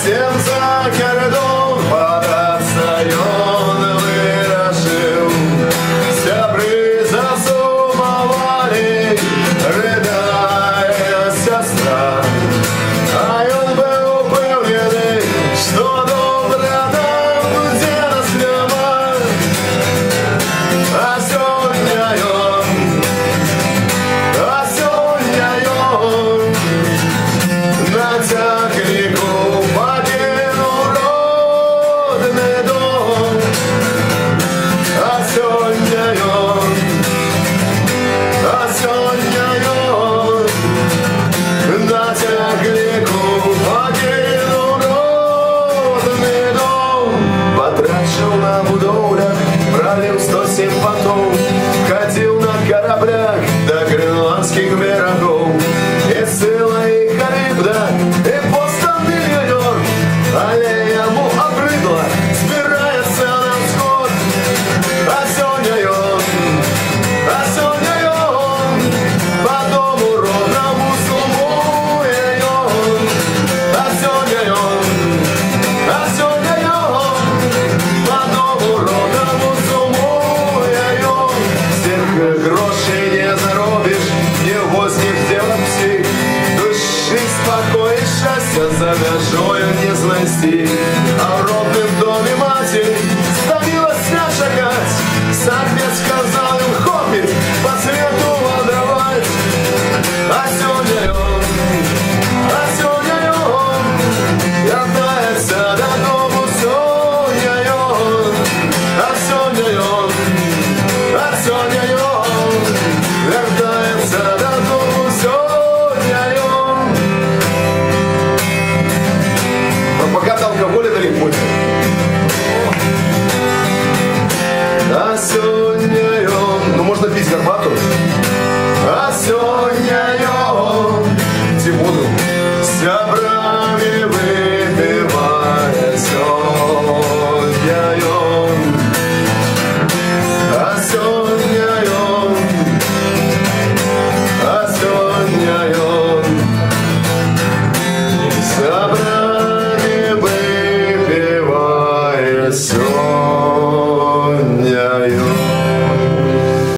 сердца кордон податься он вырашил. Сябры засумовали, рыдая сестра. А он был уверен, что добра нам где-то слева. А сегодня он натяг реку покинул родный дом. А сегодня он натяг реку покинул родный дом. Потрачил на будовлях, пролил 107 потом, ходил на кораблях до гренландских берегов. И сила, и Харибда, и Бостон, и Нью-Йорк, аллея ему обрыдла, сбирается на всход. А сегодня он по дому ровному сумует он. А сегодня он по дому ровному сумует он. Всех грошей не заробишь, не возьмешь дело псих. Души спокой и счастья за межою не знайти.